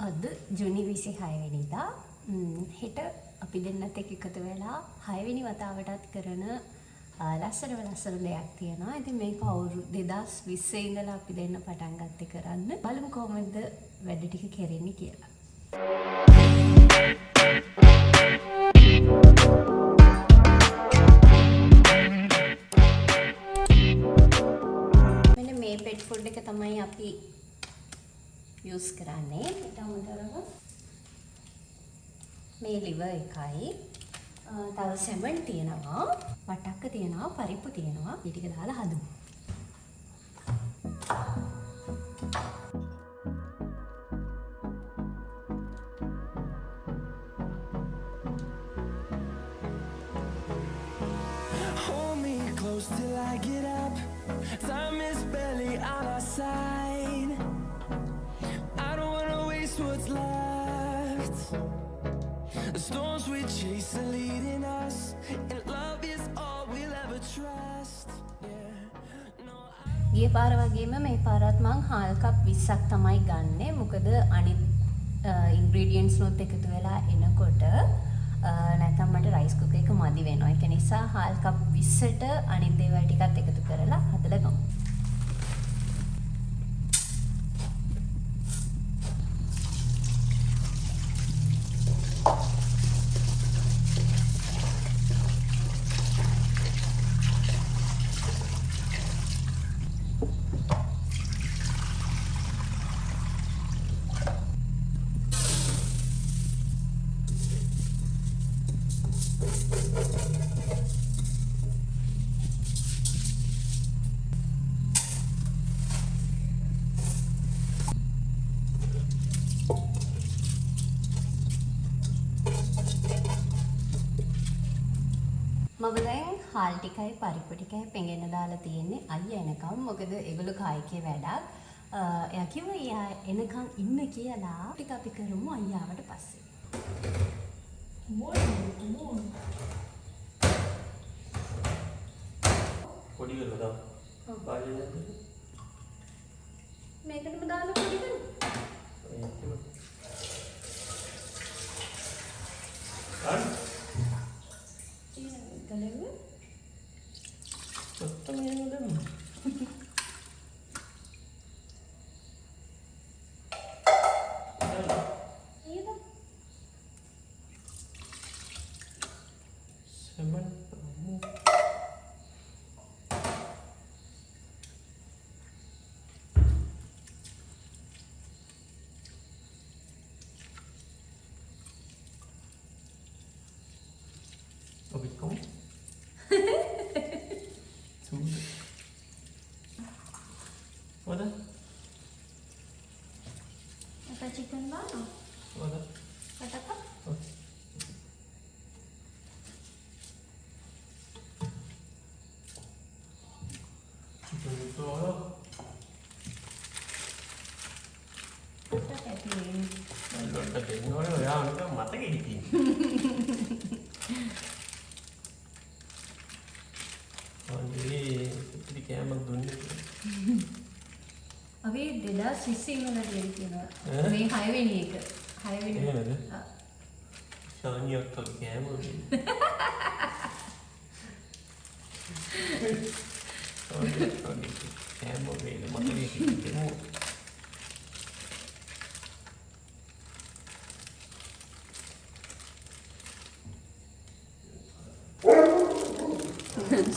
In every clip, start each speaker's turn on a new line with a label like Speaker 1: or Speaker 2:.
Speaker 1: අද ජුනි 26 වෙනිදා හෙට අපි දෙන්නත් එක්ක එකතු වෙලා 6 වෙනි වතාවටත් කරන ලස්සන දෙයක් තියෙනවා. ඉතින් මේක අවුරුදු 2020 ඉඳලා අපි දෙන්න පටන් ගත්තේ කරන්න. බලමු කොහොමද වැඩ ටික කෙරෙන්නේ කියලා. මෙන්න මේ pet food එක තමයි අපි use කරන්නේ. ඊට අමතරව මේ liver එකයි තව සෙමන් තියෙනවා, වටක්ක තියෙනවා, පරිප්පු තියෙනවා. මේ ටික දාලා හදමු.
Speaker 2: Hold me close till I get up. Time is barely on our side. I don't wanna waste what's left. The storms we chase are leading us, and love is all we'll ever trust. Yeah. No,
Speaker 1: ගිය පාර වගේම මේ පාරත් මං හාල් කප් 20ක් තමයි ගන්නෙ. මොකද අනිත් ඉන්ග්‍රීඩියන්ට්ස් නොත් එකතු වෙලා එනකොට නැත්නම් මට රයිස් කුකර් එක මදි වෙනවා. ඒක නිසා හාල් කප් 20ට අනිත් දේවල් ටිකත් එකතු කරලා හදලා ගමු. මම දැන් හාල් ටිකයි පරිප්පු ටිකයි පෙඟෙන්න දාලා තියෙන්නේ අයියා එනකම්. මොකද ඒගොල්ලෝ කායිකේ වැඩක්. එයා කිව්වා එයා එනකම් ඉන්න කියලා. ටික අපි කරමු අයියාවට පස්සේ.
Speaker 3: පොඩි කරලා දාන්න.
Speaker 1: මේකටම දාලා පොඩි කරමු.
Speaker 3: What?
Speaker 1: Apa chicken bano?
Speaker 3: What?
Speaker 1: Kata apa?
Speaker 3: Chicken itu apa?
Speaker 1: Kata tadi.
Speaker 3: Kalau tadi orang orang itu mata kayak gitu. Jadi itu kayak magdunya.
Speaker 1: අපි 2020 ඉඳලා තියෙනවා. මේ 6 වෙනි එක. 6 වෙනි.
Speaker 3: එහෙමද? ශානියක් තව කෑම වගේ. කෑම වගේ මතකයේ තියෙනවා.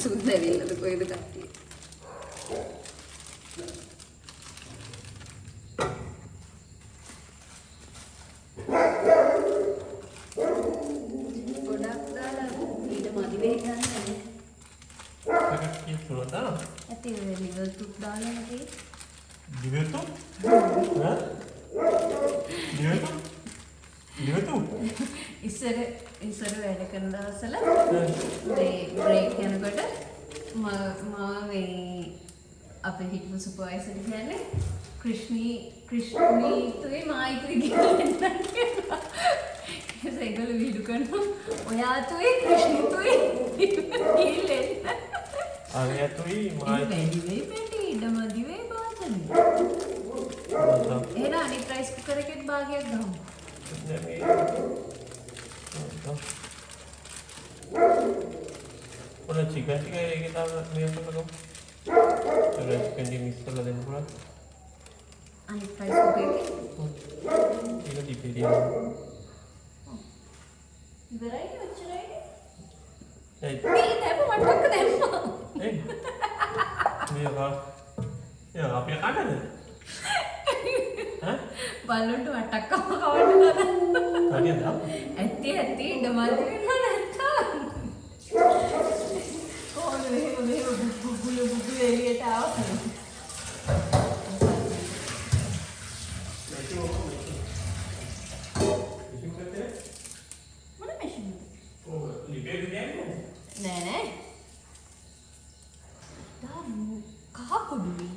Speaker 1: සුන්දරිල්ලද කොයිද කට්ටිය? ගොඩක් දාලා ඊට මදි වෙයි ගන්නනේ.
Speaker 3: Kakak itu dah.
Speaker 1: ඇති liver තුත් දාලා නැති.
Speaker 3: Liver tu? Hah? Liver tu? Liver tu?
Speaker 1: ඉස්සර වැඩ කරන දවස්වල මේ බ්‍රේක් යනකොට මම මේ අපේ හිටපු සුපර්වයිසර් කියන්නේ ක්‍රිෂ්ණීතුයි මායිතුයි කියලා කියනවා. ඒගොල්ලෝ වීඩියෝ කරනවා. ඔයාතුයි ක්‍රිෂ්ණීතුයි ඉල්ලෙන්න.
Speaker 3: Ariatuයි මායිතුයි.
Speaker 1: වැඩි වෙයි පැටි ඉඩමදි වෙයි පාතනේ.
Speaker 3: මතක්.
Speaker 1: එහෙනම් අනිත් රයිස් කුකර් එකෙත් භාගයක් ගමු.
Speaker 3: දැන් මේ ඔන්න චිකන් ටික ඒකේ තාම මේ කරලා ගමු. ඒක චිකන් ටික මික්ස් කරලා දෙන්න පුළුවන්.
Speaker 1: අනිත් ප්‍රයිස් එකේ
Speaker 3: ඒක දීපේ දිනවා.
Speaker 1: ඉවරයි ඔච්චරයි.
Speaker 3: ඒ
Speaker 1: මේ දැම්ම මට්ටක්ක දැම්මා.
Speaker 3: ඒ මේ අපි කාටද? ඈ
Speaker 1: බල්ලොන්ට වට්ටක්කම කවන්න ගන්න.
Speaker 3: හරියද?
Speaker 1: ඇත්ති ඉඩමල් දෙන්නා නැත්තා. කොහොමද මේ බුබුලු එළියට ආවා. මොන මැෂින් එකද?
Speaker 3: ඔව් ලිපේ ගියන්නේ.
Speaker 1: නෑ. දාමු කහ පොඩුයි.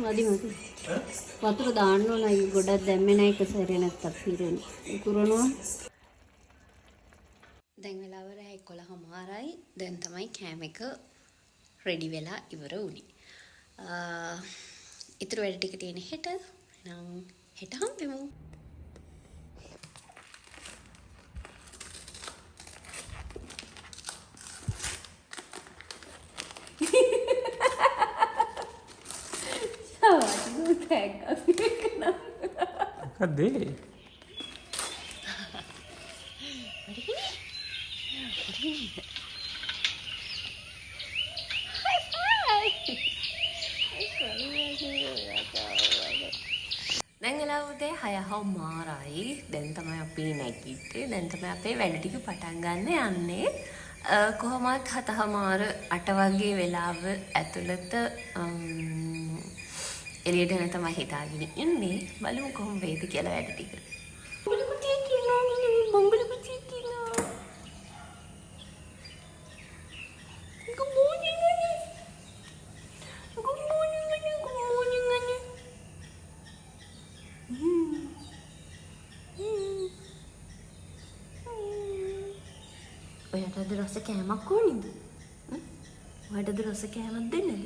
Speaker 1: මදි වතුර දාන්න ඕන අය ගොඩක් දැම්මේ නැහැ එක සැරේ නැත්තම් පිරෙන. උකුරනවා. දැන් වෙලාව රෑ 11:00යි. දැන් තමයි කෑම එක රෙඩි වෙලා ඉවර වුණේ. ඊටු වැඩ ටික තියෙන හෙට. එහෙනම් හෙට හම්බෙමු.
Speaker 3: මොකද ඒ?
Speaker 1: දැන් වෙලාව උදේ 6:00යි. දැන් තමයි අපි නැගිට්ටේ. දැන් තමයි අපේ වැඩ ටික පටන් ගන්න යන්නේ. කොහොමත් 7:00 8 වගේ වෙලාව ඇතුළත එළියට එන තමයි හිතාගෙන ඉන්නේ. බලමු කොහොම වේද කියලා වැඩ ටික. ඔයාටද රස කෑමක් ඕනිද? ඔයාටද රස කෑමක් දෙන්නද?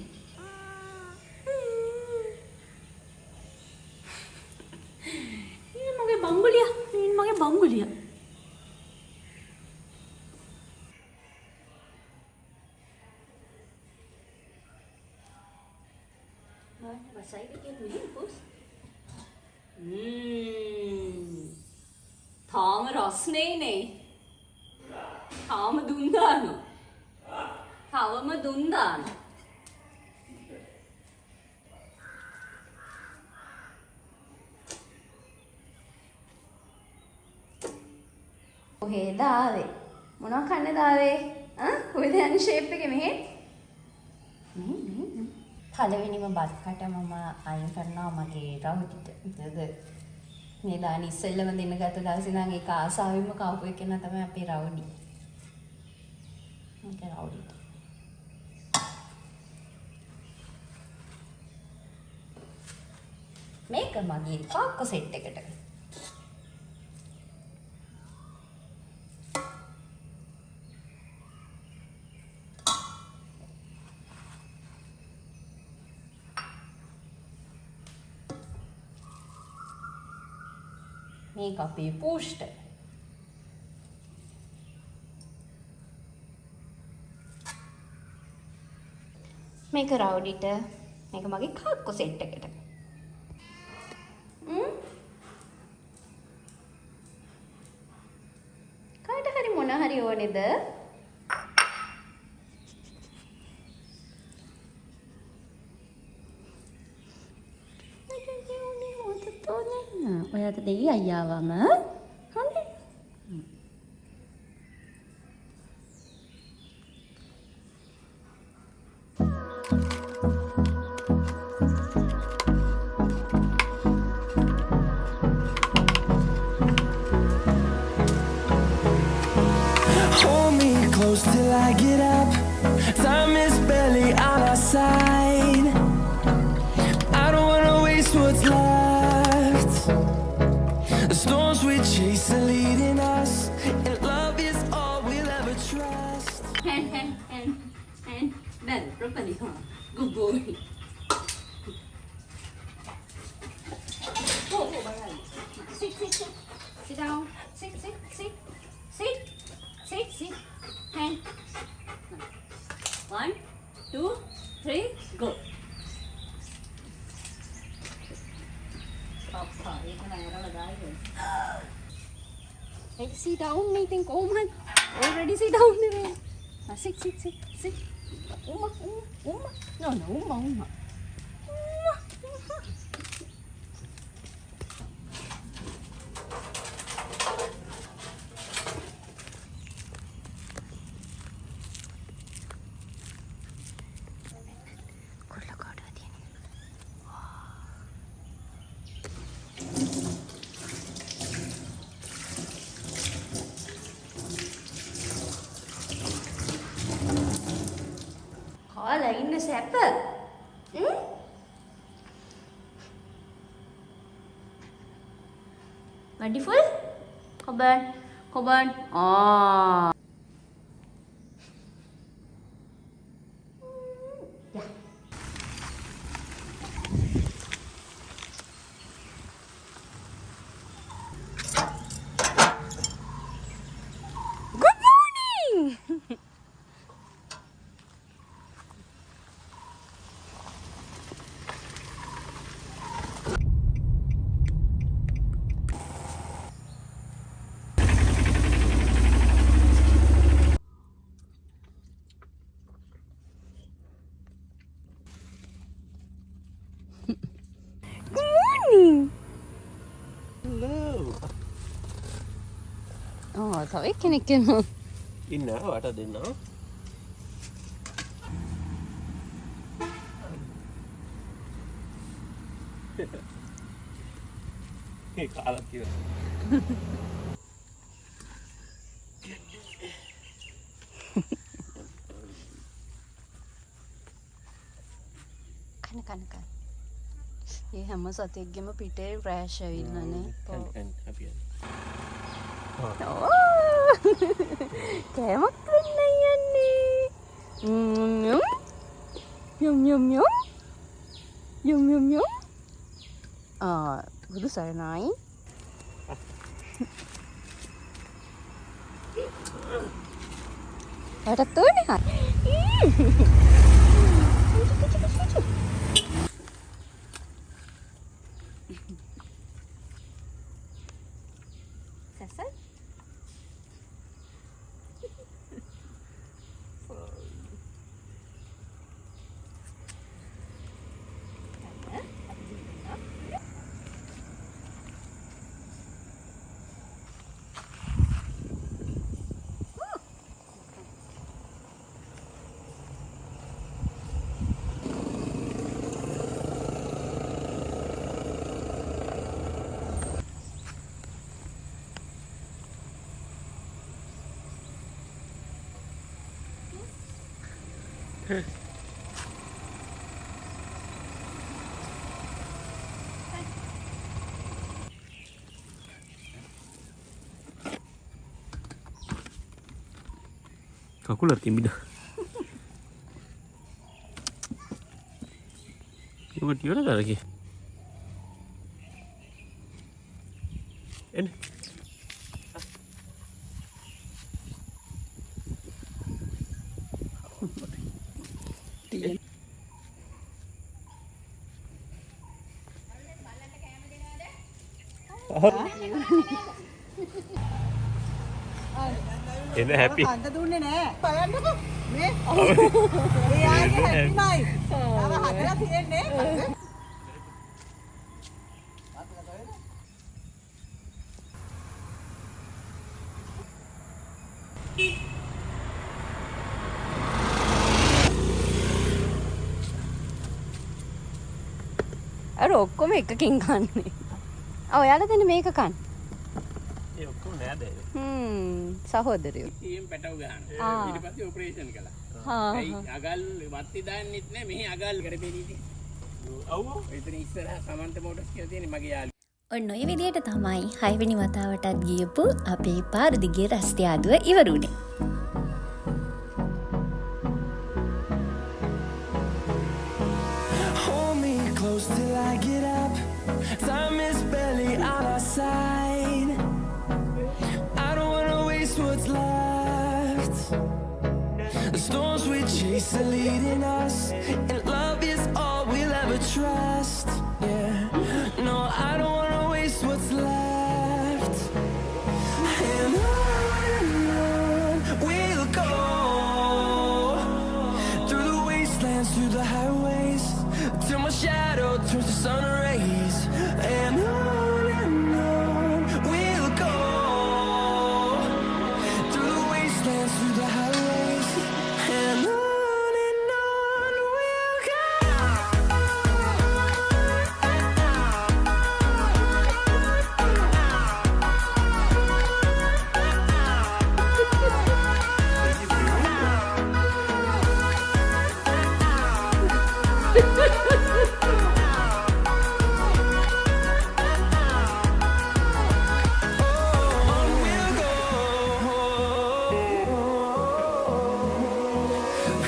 Speaker 1: මගේ බංගුලියා. Masaya ka Pilipinas? තාම රස්නේ නේ. තාම දුන් දානවා. තවම දුන් දානවා. කොහෙද ආවේ? මොනවා කන්නද ආවේ? කොහෙද යන්නේ ෂේප් එකේ මෙහෙ? පළවෙනිම බත් කට මම අයින් කරනවා මගේ රවුටිට. ඒකද මේ දාන ඉස්සෙල්ලම දෙන්න ගත්ත දවසේ නම් ඒක ආසාවෙන්ම කවපු එක න තමයි අපේ රවුඩි. මගේ රවුඩි. මේක මගේ පාක්කු සෙට් එකට. මේක අපේ පෝස්ටර්. මේක රවුඩිට. මේක මගේ කාක්කු සෙට් එකට. කාට හරි මොන හරි ඕනේද? ඔයාට දෙයි අයියාවම හොඳයි.
Speaker 2: side. I don't wanna waste what's left. The storms we chase are leading us, and love is all we'll ever trust.
Speaker 1: And done properly, huh? Good boy. Oh, bye. Sit down. Sit. Hand. 1, 2, 3, go. Papa, ඒක නෑ කරලා දායි. Hey, sit down, meeting Oman. Already sit down there. Sit. Uma. No, Uma. Là ඉන්න සැප. Wonderful. Coburn. Ah. Yeah. Good morning. තව කෙනෙක් ඉන්නවා.
Speaker 3: ඉන්න වට දෙන්නවා. ඒ කාලා කියලා.
Speaker 1: කන. ඒ හැම සතෙක්ගෙම පිටේ රෑෂ් ඇවිල්ලානේ.
Speaker 3: අපි
Speaker 1: කෑමක් වෙන්න යන්නේ. යම්. බුදු සරණයි. වටත් ඕනේ. සසල්
Speaker 3: කකුල තිබිලා. ඒක ටියර කරකේ. එන්න. එන්න හැපි.
Speaker 4: කන්ද දුන්නේ නෑ. බලන්නකෝ. මේ. එයාගේ හැපිමයි. තව හදලා තියෙන්නේ.
Speaker 1: අර ඔක්කොම එකකින් කන්නේ. ඔයාලා දෙන මේක කන්න.
Speaker 3: ඒ ඔක්කොම නෑ දැන්.
Speaker 1: සහෝදරයෝ.
Speaker 5: ඊයෙන් පැටව ගහනවා. ඊට පස්සේ ඔපරේෂන් කළා. ඇයි අගල් වත්ති දාන්නෙත් නෑ මෙහි අගල් කරපෙන්නේ. ඔව්. එතන ඉස්සරහ සමන්ත මෝටර්ස් කියලා තියෙන්නේ මගේ යාළුවා.
Speaker 1: ඔන්න ඔය විදියට තමයි 6 වෙනි වතාවටත් ගියපු අපේ පාර දිගේ රස්තියාදුව ඉවරුනේ.
Speaker 2: Hold me close till I get up. Time is barely on our side. I don't wanna waste what's left. The storms we chase are leading us, and love is all we'll ever trust. Yeah, no, I don't wanna waste what's left. And on we'll go, through the wastelands, through the highways, till my shadow turns to sun rays. And on we'll go, through the wastelands, through the highways. And on we'll go.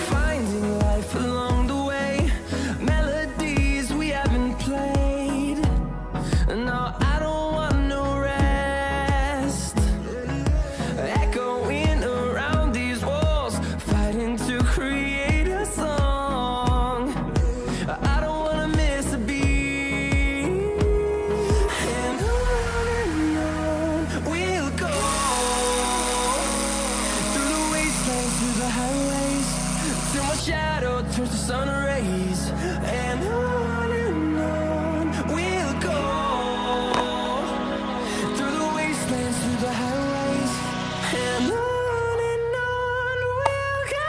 Speaker 2: Finding life along the way, melodies we haven't played. No, I don't want no rest. Echoing around these walls, fighting to create a song. I don't wanna miss a beat. And on we'll go, through the wastelands, through the highways, till my shadow turns to sun rays. And on we'll go, through the wastelands, through the highways. And on we'll go.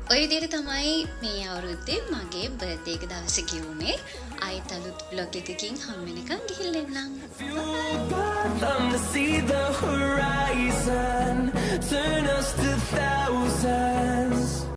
Speaker 1: ඔය විදිහට තමයි මේ අවුරුද්දේ මගේ birthday එක දවසේ ගියුනේ. ආයෙත් අලුත් බ්ලොග් එකකින් හම් වෙනකන් ගිහින් එන්නම්.
Speaker 2: Fueled by them to see the horizon, turn us to thousands.